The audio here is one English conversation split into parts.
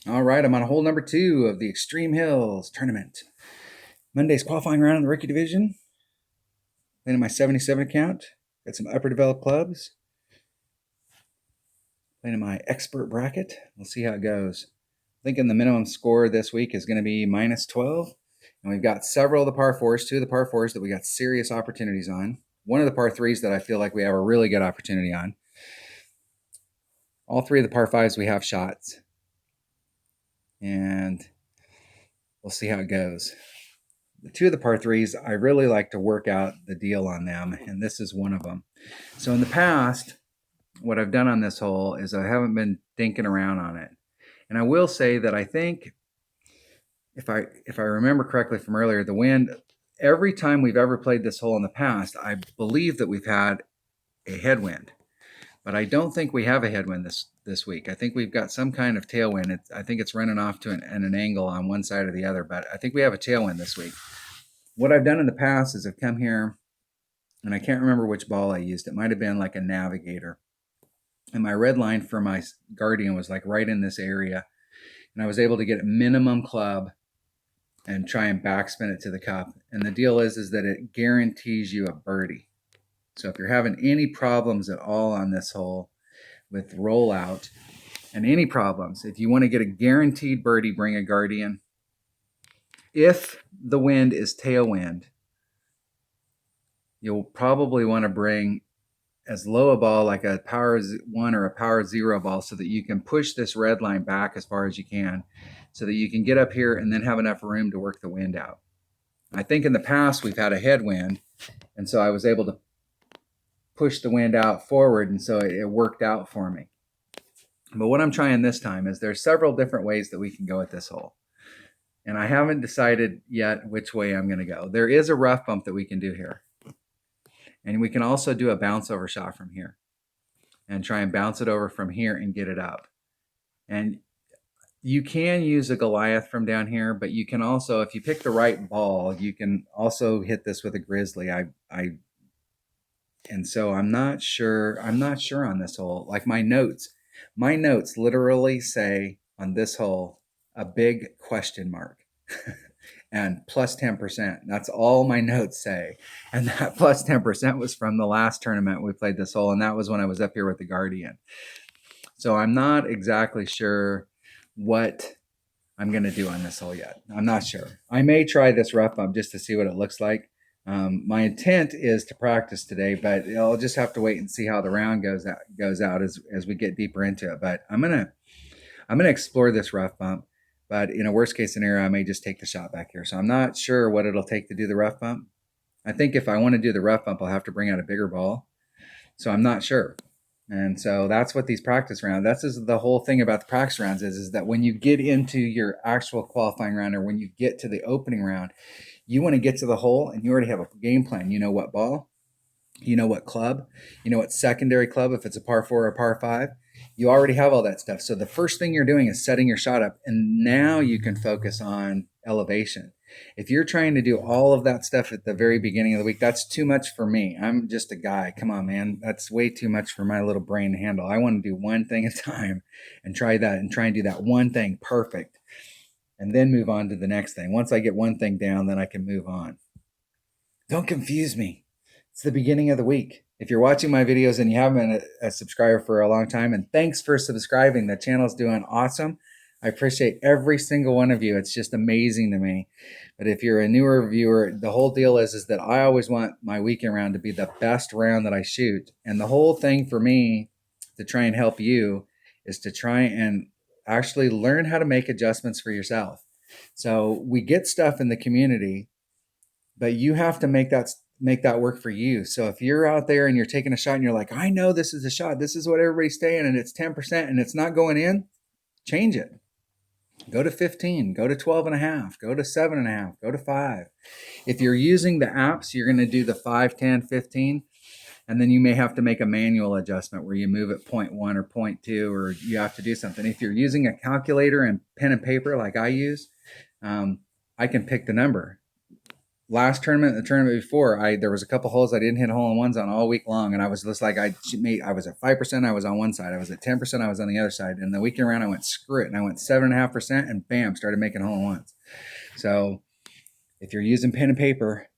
All right, I'm on hole number 2 of the Extreme Hills tournament. Monday's qualifying round in the rookie division. Playing in my 77 account. Got some upper developed clubs. Playing in my expert bracket. We'll see how it goes. Thinking the minimum score this week is going to be -12. And we've got several of the par 4s, 2 of the par 4s that we got serious opportunities on. One of the par 3s that I feel like we have a really good opportunity on. All 3 of the par 5s we have shots. And we'll see how it goes. The 2 of the par 3s, I really like to work out the deal on them, and this is one of them. So in the past, what I've done on this hole is I haven't been dinking around on it. And I will say that I think, if I remember correctly from earlier, the wind, every time we've ever played this hole in the past, I believe that we've had a headwind. But I don't think we have a headwind this week. I think we've got some kind of tailwind. I think it's running off to an angle on one side or the other, but I think we have a tailwind this week. What I've done in the past is I've come here, and I can't remember which ball I used. It might have been like a Navigator. And my red line for my Guardian was like right in this area. And I was able to get a minimum club and try and backspin it to the cup. And the deal is that it guarantees you a birdie. So if you're having any problems at all on this hole with rollout and any problems, if you want to get a guaranteed birdie, bring a Guardian. If the wind is tailwind, you'll probably want to bring as low a ball like a power 1 or a power 0 ball so that you can push this red line back as far as you can so that you can get up here and then have enough room to work the wind out. I think in the past we've had a headwind, and so I was able to push the wind out forward, and so it worked out for me. But what I'm trying this time is there's several different ways that we can go at this hole. And I haven't decided yet which way I'm going to go. There is a rough bump that we can do here. And we can also do a bounce over shot from here and try and bounce it over from here and get it up. And you can use a Goliath from down here, but you can also, if you pick the right ball, you can also hit this with a Grizzly. And so I'm not sure on this hole. Like my notes literally say on this hole a big question mark. And plus 10%. That's all my notes say. And that plus 10% was from the last tournament we played this hole, and that was when I was up here with the Guardian. So I'm not exactly sure what I'm going to do on this hole yet. I'm not sure. I may try this rough bump just to see what it looks like. My intent is to practice today, but I'll just have to wait and see how the round goes out as we get deeper into it. But I'm gonna explore this rough bump. But in a worst case scenario, I may just take the shot back here. So I'm not sure what it'll take to do the rough bump. I think if I want to do the rough bump, I'll have to bring out a bigger ball. So I'm not sure. And so that's what these practice rounds, that's the whole thing about the practice rounds is that when you get into your actual qualifying round or when you get to the opening round, you want to get to the hole and you already have a game plan. You know what ball, you know what club, you know what secondary club, if it's a par 4 or a par 5. You already have all that stuff. So the first thing you're doing is setting your shot up, and now you can focus on elevation. If you're trying to do all of that stuff at the very beginning of the week, that's too much for me. I'm just a guy. Come on, man. That's way too much for my little brain to handle. I want to do one thing at a time and try and do that one thing perfect and then move on to the next thing. Once I get one thing down, then I can move on. Don't confuse me. It's the beginning of the week. If you're watching my videos and you haven't been a subscriber for a long time, and thanks for subscribing. The channel's doing awesome. I appreciate every single one of you. It's just amazing to me. But if you're a newer viewer, the whole deal is that I always want my weekend round to be the best round that I shoot. And the whole thing for me to try and help you is to try and actually learn how to make adjustments for yourself. So we get stuff in the community, but you have to make that work for you. So if you're out there and you're taking a shot and you're like, I know this is a shot, this is what everybody's saying, and it's 10% and it's not going in, change it. Go to 15, go to 12.5, go to 7.5, go to 5. If you're using the apps, you're going to do the 5, 10, 15, and then you may have to make a manual adjustment where you move at 0.1 or 0.2, or you have to do something. If you're using a calculator and pen and paper like I use, I can pick the number. last tournament, the tournament before, there was a couple holes I didn't hit hole-in-ones on all week long, and I was just like, I was at 5%, I was on one side, I was at 10%, I was on the other side, and the weekend round I went screw it, and I went 7.5%, and bam, started making hole-in-ones. So if you're using pen and paper,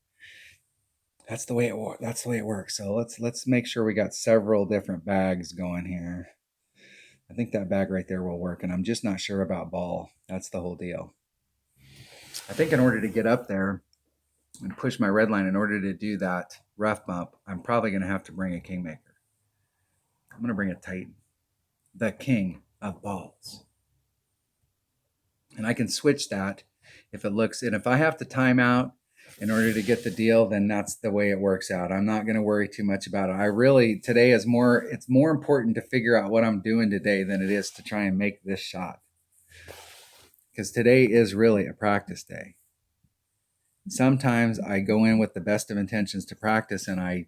that's the way it works. So let's make sure we got several different bags going here. I think that bag right there will work, and I'm just not sure about ball. That's the whole deal. I think in order to get up there and push my red line, in order to do that rough bump, I'm probably going to have to bring a kingmaker. I'm going to bring a Titan, the king of balls. And I can switch that if it looks, and if I have to time out in order to get the deal, then that's the way it works out. I'm not going to worry too much about it. Today is it's more important to figure out what I'm doing today than it is to try and make this shot. Because today is really a practice day. Sometimes I go in with the best of intentions to practice, and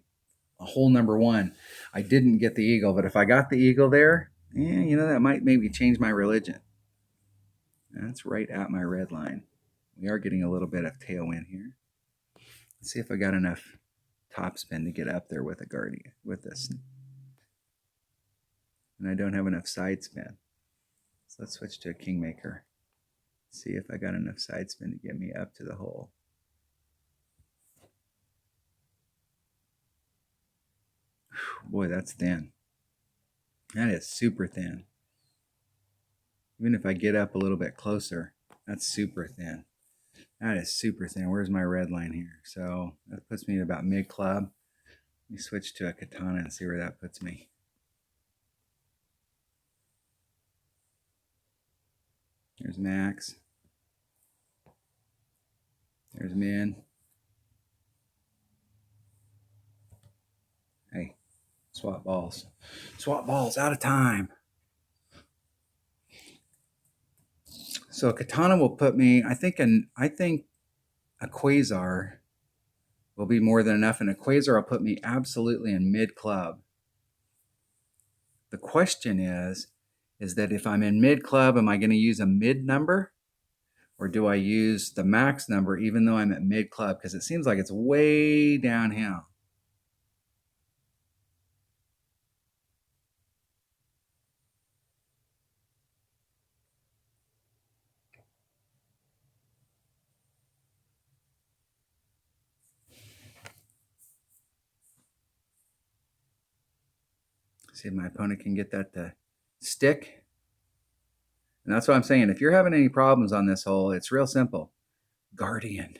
hole number one, I didn't get the eagle, but if I got the eagle there, that might maybe change my religion. That's right at my red line. We are getting a little bit of tailwind here. Let's see if I got enough topspin to get up there with a guardian, with this. And I don't have enough side spin. So let's switch to a kingmaker. See if I got enough side spin to get me up to the hole. Boy, that's thin. That is super thin. Even if I get up a little bit closer, that's super thin. That is super thin. Where's my red line here? So that puts me at about mid-club. Let me switch to a katana and see where that puts me. There's max. There's min. Hey, swap balls. Swap balls, out of time. So a katana will put me, I think a quasar will be more than enough, and a quasar will put me absolutely in mid-club. The question is that if I'm in mid-club, am I going to use a mid number? Or do I use the max number even though I'm at mid-club? Because it seems like it's way downhill. See if my opponent can get that to stick. And that's what I'm saying. If you're having any problems on this hole, it's real simple. Guardian.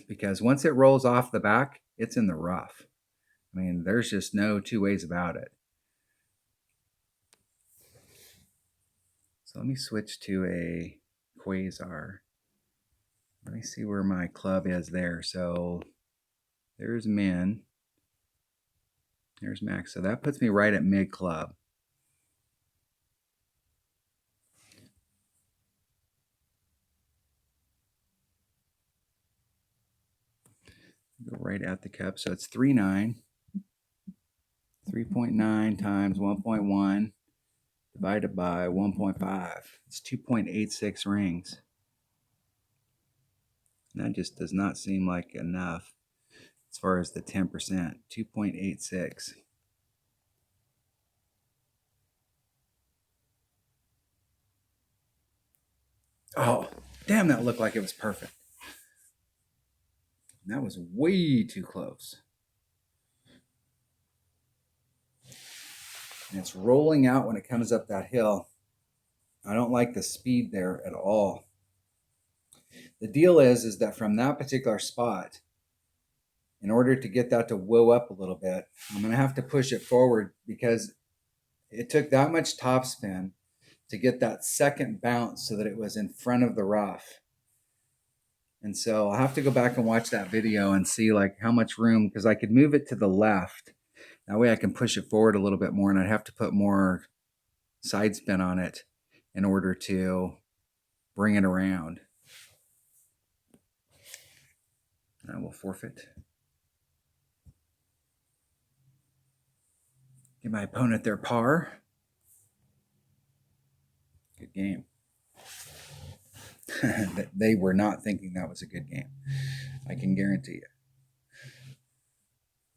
Because once it rolls off the back, it's in the rough. I mean, there's just no two ways about it. So let me switch to a quasar. Let me see where my club is there. So there's min. There's max. So that puts me right at mid club. Go right at the cup. So it's 3.9. 3.9 times 1.1 divided by 1.5. It's 2.86 rings. And that just does not seem like enough as far as the 10%. 2.86. Oh, damn, that looked like it was perfect. That was way too close. And it's rolling out when it comes up that hill. I don't like the speed there at all. The deal is that from that particular spot, in order to get that to whoa up a little bit, I'm going to have to push it forward because it took that much topspin to get that second bounce so that it was in front of the rough. And so I'll have to go back and watch that video and see like how much room, because I could move it to the left. That way I can push it forward a little bit more, and I'd have to put more side spin on it in order to bring it around. I will forfeit. Give my opponent their par. Good game. They were not thinking that was a good game. I can guarantee you.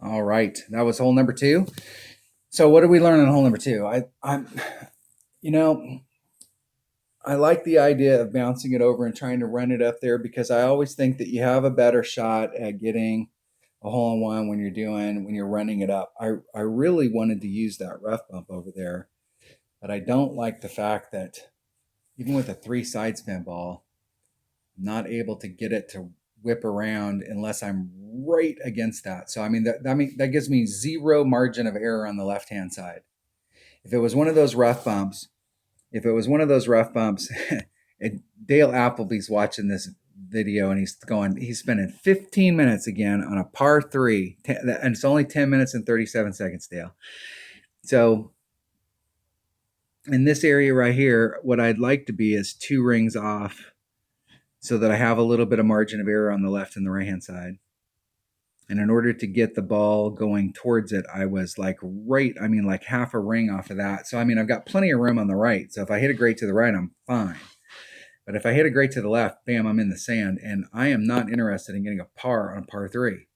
All right, that was hole number 2. So what did we learn on hole number 2? I'm, you know, I like the idea of bouncing it over and trying to run it up there, because I always think that you have a better shot at getting a hole in one when you're running it up. I really wanted to use that rough bump over there, but I don't like the fact that even with a 3 side spin ball, I'm not able to get it to whip around unless I'm right against that. So I mean that gives me zero margin of error on the left hand side. If it was one of those rough bumps, and Dale Appleby's watching this video and he's spending 15 minutes again on a par 3, and it's only 10 minutes and 37 seconds, Dale. So in this area right here, what I'd like to be is 2 rings off, so that I have a little bit of margin of error on the left and the right hand side. And in order to get the ball going towards it, I was like half a ring off of that. So I mean, I've got plenty of room on the right. So if I hit a great to the right, I'm fine. But if I hit a great to the left, bam, I'm in the sand. And I am not interested in getting a par on a par 3.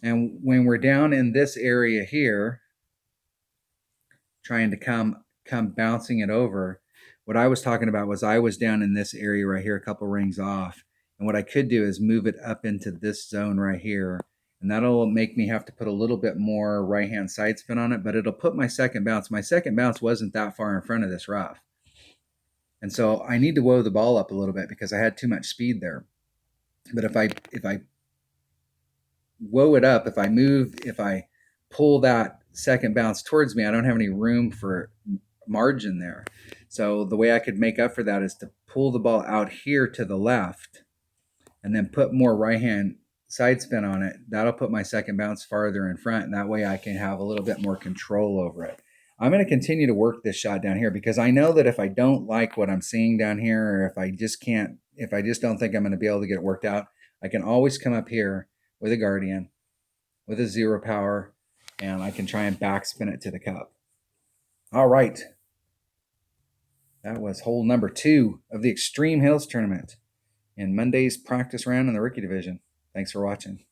And when we're down in this area here, trying to come bouncing it over, what I was talking about was I was down in this area right here, a couple rings off. And what I could do is move it up into this zone right here. And that'll make me have to put a little bit more right-hand side spin on it, but it'll put my second bounce. My second bounce wasn't that far in front of this rough. And so I need to woe the ball up a little bit because I had too much speed there. But if I woe it up, if I pull that second bounce towards me, I don't have any room for margin there. So the way I could make up for that is to pull the ball out here to the left and then put more right hand side spin on it. That'll put my second bounce farther in front, and that way I can have a little bit more control over it. I'm going to continue to work this shot down here, because I know that if I don't like what I'm seeing down here, or if I just don't think I'm going to be able to get it worked out, I can always come up here with a Guardian, with a 0 power, and I can try and backspin it to the cup. All right. That was hole number 2 of the Extreme Hills Tournament in Monday's practice round in the rookie division. Thanks for watching.